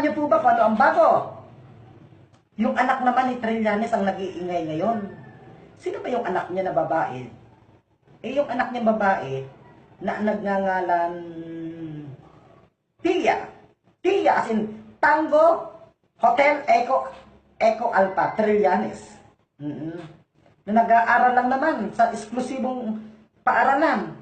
Alam niyo po ba kung ano ang bago? Yung anak naman ni Trillanes ang nag-iingay ngayon. Sino ba yung anak niya na babae? Eh, yung anak niya babae na nagngangalan Tia. Tia as in Tango Hotel Eco Alpha Trillanes. Na nag-aaral lang naman sa eksklusibong paaralan.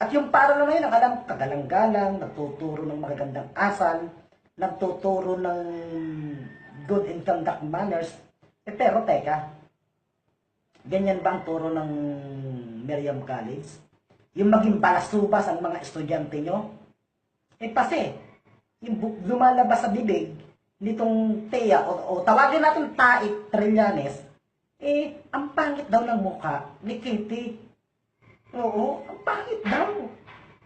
At yung paaralan na yun, ang alam, kagalang-galang, nagtuturo ng magagandang asal, nagtuturo ng good and conduct manners. Eh, pero teka, ganyan ba ang turo ng Miriam College? Yung maging balasubas ang mga estudyante nyo? Eh, kasi, yung lumalabas sa bibig nitong Tia, o tawagin natin Tait Trillanes, eh, ang pangit daw ng mukha ni Kitty. Oo, ang pangit daw.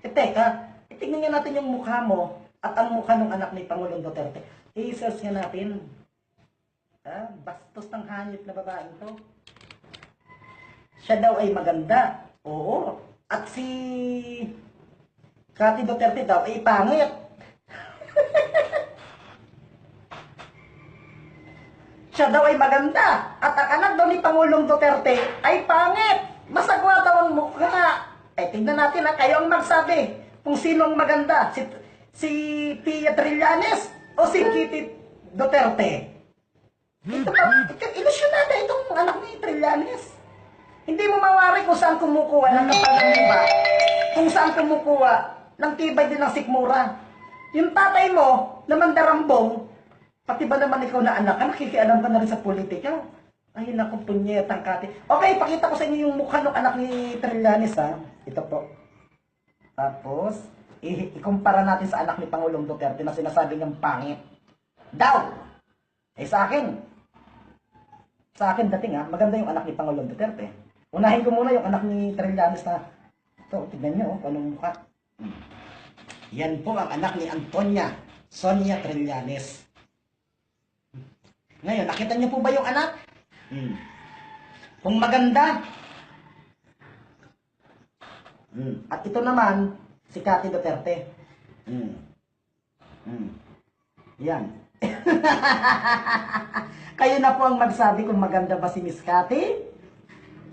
Eh, teka, tingnan nga natin yung mukha mo at ang mukha ng anak ni Pangulong Duterte. I-search nga natin. Bastos ng hanyop na babaeng to. Siya daw ay maganda. Oo. At si Kati Duterte daw ay pangit. Siya daw ay maganda. At ang anak daw ni Pangulong Duterte ay pangit. Masagwa daw ang mukha. Ay, tingnan natin ha. Kayo ang magsabi kung sino ang maganda. Si Tia Trillanes o si Kitty Duterte. Ito ba? Ilusyonada itong anak ni Trillanes. Hindi mo mawari kung saan kumukuha ng kapag-iba. Kung saan kumukuha ng tibay din ng sikmura. Yung tatay mo na mandarambong, pati ba naman ikaw na anak ka, nakikialam ka na rin sa politika. Ay, naku, punyetang Kati. Okay, pakita ko sa inyo yung mukha ng anak ni Trillanes, ha. Ito po. Tapos, ikumpara natin sa anak ni Pangulong Duterte na sinasabi niyang pangit. Daw! Eh, sa akin dating, ha, maganda yung anak ni Pangulong Duterte. Unahin ko muna yung anak ni Trillanes na, ito, tignan niyo, kung anong mukha. Yan po ang anak ni Sonia Trillanes. Ngayon, nakita niyo po ba yung anak? Kung maganda. At ito naman, si Kati Duterte. Yan. Kayo na po ang magsabi kung maganda ba si Miss Kati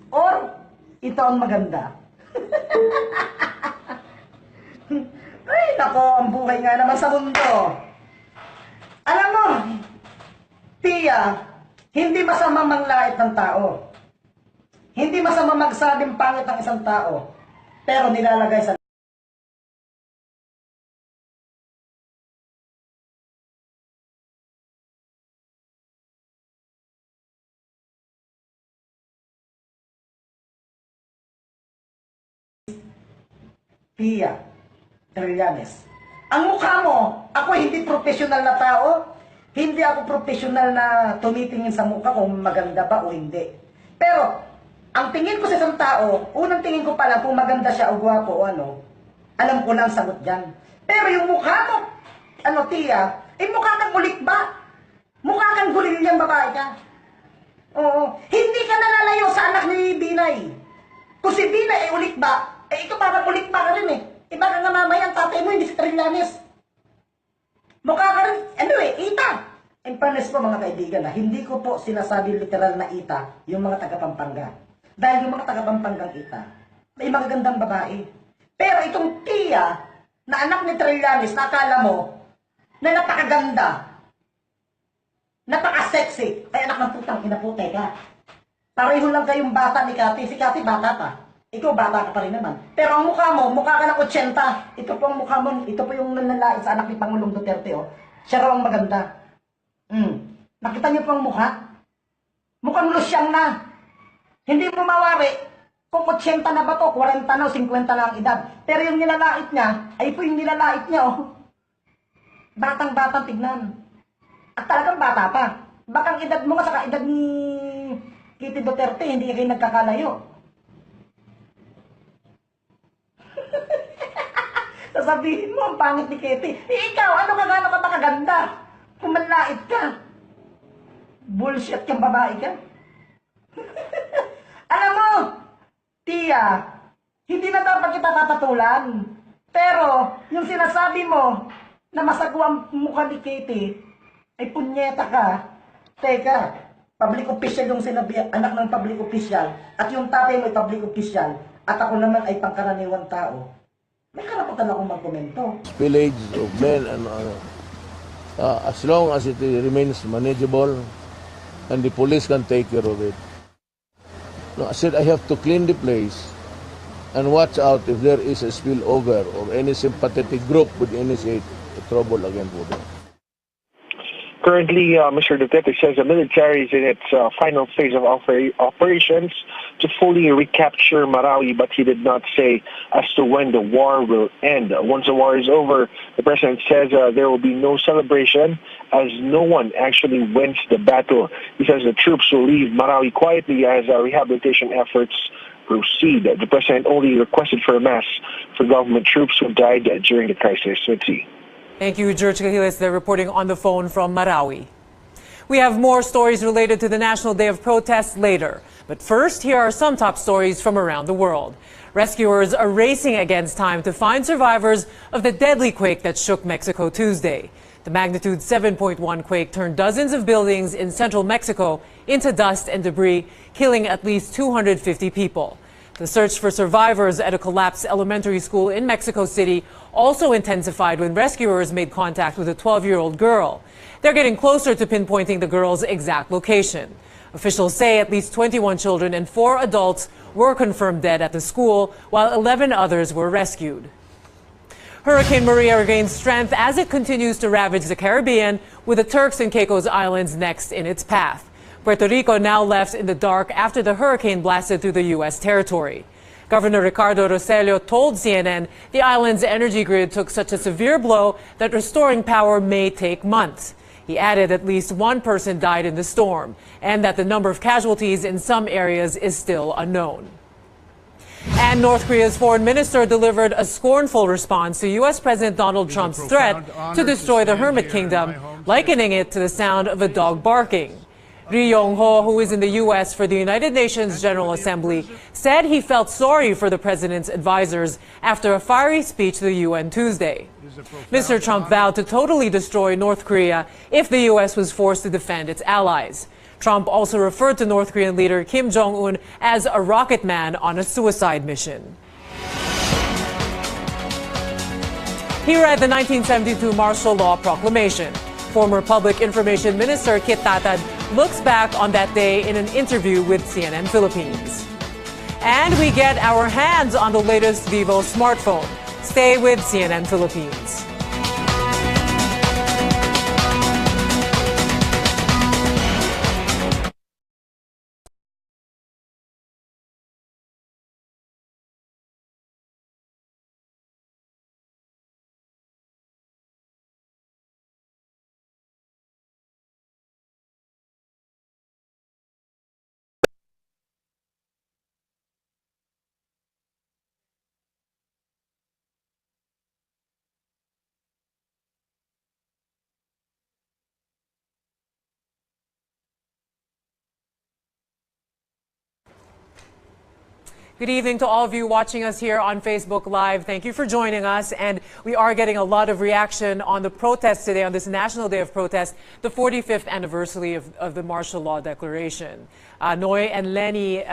or ito ang maganda. Ay, nako, ang buhay nga naman sa mundo. Alam mo, Tia, hindi masama manglait ng tao. Hindi masama magsabing pangit ang isang tao. Pero nilalagay sa Tia Trillanes. Ang mukha mo, ako hindi professional na tao. Hindi ako professional na tumitingin sa mukha kung maganda ba o hindi. Pero, ang tingin ko sa isang tao, unang tingin ko pala kung maganda siya o gwapo o ano, alam ko na ang sagot dyan. Pero yung mukha mo, Tia, mukha kang ulik ba? Mukha kang gulilyang babae ka. Oo. Hindi ka nalalayo sa anak ni Binay. Kung si Binay ay ulik ba, ikaw parang ulik ba ka rin eh. Iba ka nga mamaya, ang tatay mo, hindi si Trillanes. Mukha ka rin, ita. In fairness po mga kaibigan, hindi ko po sinasabi literal na ita yung mga taga-Pampanga. Dahil yung mga taga-Pampangang ita, may magagandang babae. Pero itong Tia, na anak ni Trillanes, na akala mo, na napakaganda, napaka-sexy, ay anak ng putang kinaputay ka. Pareho lang kayong bata ni Kati. Si Kati bata pa. Ikaw bata ka pa rin naman. Pero ang mukha mo, mukha ka ng 80. Ito po ang mukha mo, ito po yung nanlalait sa anak ni Pangulong Duterte, oh. Siya raw ang maganda. Nakita niyo po ang mukha? Mukhang lusyang na. Hindi mo mawari kung 80 na ba to, 40 na o 50 na ang edad. Pero yung nilalait niya, ay po yung nilalait niya, oh. Batang-batang tignan. At talagang bata pa. Bakang edad mo nga saka edad ni Kitty Duterte, hindi kayo nagkakalayo. Sasabihin mo, ang pangit ni Kitty. Ikaw, ano ka gano'n ka kaganda? Kung manlait ka. Bullshit kang babae ka. Alam mo, Tia, hindi na dapat kita tatatulan. Pero, yung sinasabi mo, na masagwang mukha ni Katie, ay punyeta ka. Teka, public official yung sinabi, anak ng public official, at yung tatay mo ay public official, at ako naman ay pangkaraniwang tao. May karapatan akong magkomento. Spillage of men and as long as it remains manageable and the police can take care of it. No, I said I have to clean the place and watch out if there is a spillover or any sympathetic group would initiate a trouble again for them. Currently, Mr. Duterte says the military is in its final phase of operations to fully recapture Marawi, but he did not say as to when the war will end. Once the war is over, the president says there will be no celebration as no one actually wins the battle. He says the troops will leave Marawi quietly as rehabilitation efforts proceed. The president only requested for a mass for government troops who died during the crisis. Let's see. Thank you, George Cahiles. They're reporting on the phone from Marawi. We have more stories related to the National Day of Protest later. But first, here are some top stories from around the world. Rescuers are racing against time to find survivors of the deadly quake that shook Mexico Tuesday. The magnitude 7.1 quake turned dozens of buildings in central Mexico into dust and debris, killing at least 250 people. The search for survivors at a collapsed elementary school in Mexico City also intensified when rescuers made contact with a 12-year-old girl. They're getting closer to pinpointing the girl's exact location. Officials say at least 21 children and 4 adults were confirmed dead at the school, while 11 others were rescued. Hurricane Maria regains strength as it continues to ravage the Caribbean, with the Turks and Caicos Islands next in its path. Puerto Rico now left in the dark after the hurricane blasted through the U.S. territory. Governor Ricardo Rosello told CNN the island's energy grid took such a severe blow that restoring power may take months. He added at least 1 person died in the storm and that the number of casualties in some areas is still unknown. And North Korea's foreign minister delivered a scornful response to U.S. President Donald Trump's threat to destroy the Hermit Kingdom, likening it to the sound of a dog barking. Ri Yong-ho, who is in the U.S. for the United Nations General Assembly, said he felt sorry for the president's advisors after a fiery speech to the UN Tuesday. Mr. Trump vowed to totally destroy North Korea if the U.S. was forced to defend its allies. Trump also referred to North Korean leader Kim Jong-un as a rocket man on a suicide mission. He read the 1972 martial law proclamation. Former Public Information Minister Kit Tatad looks back on that day in an interview with CNN Philippines. And we get our hands on the latest Vivo smartphone. Stay with CNN Philippines. Good evening to all of you watching us here on Facebook Live. Thank you for joining us. And we are getting a lot of reaction on the protest today, on this National Day of Protest, the 45th anniversary of the Martial Law Declaration. Noy and Lenny,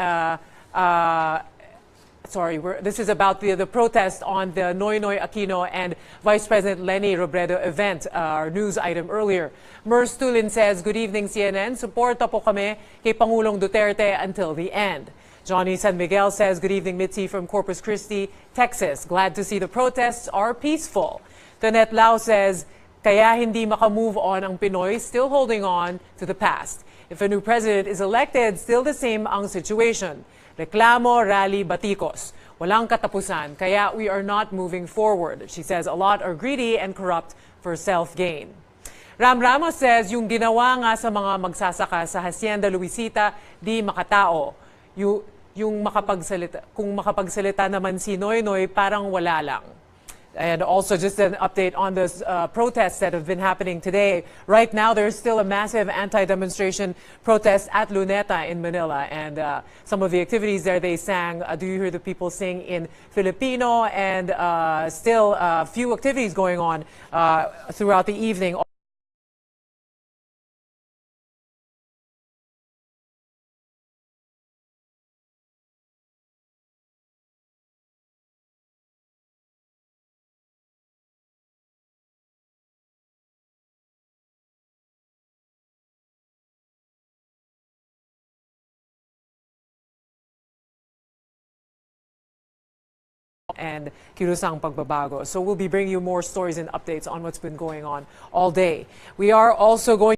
this is about the protest on the Noynoy Aquino and Vice President Lenny Robredo event, our news item earlier. Mers Tulin says, good evening CNN, suporta po kami kay Pangulong Duterte until the end. Johnny San Miguel says, good evening, Mitzi from Corpus Christi, Texas. Glad to see the protests are peaceful. Tonette Lau says, kaya hindi makamove on ang Pinoy, still holding on to the past. If a new president is elected, still the same ang situation. Reklamo, rally, batikos. Walang katapusan, kaya we are not moving forward. She says a lot are greedy and corrupt for self-gain. Ram Ramos says, yung ginawa nga sa mga magsasaka sa Hacienda Luisita, di makatao. Yung makapagsalita, kung makapagsalita naman si Noynoy, parang wala lang. And also just an update on the protests that have been happening today. Right now, there's still a massive anti-demonstration protest at Luneta in Manila. And some of the activities there, they sang, do you hear the people sing in Filipino? And still a few activities going on throughout the evening. And Kirusang Pagbabago. So we'll be bringing you more stories and updates on what's been going on all day. We are also going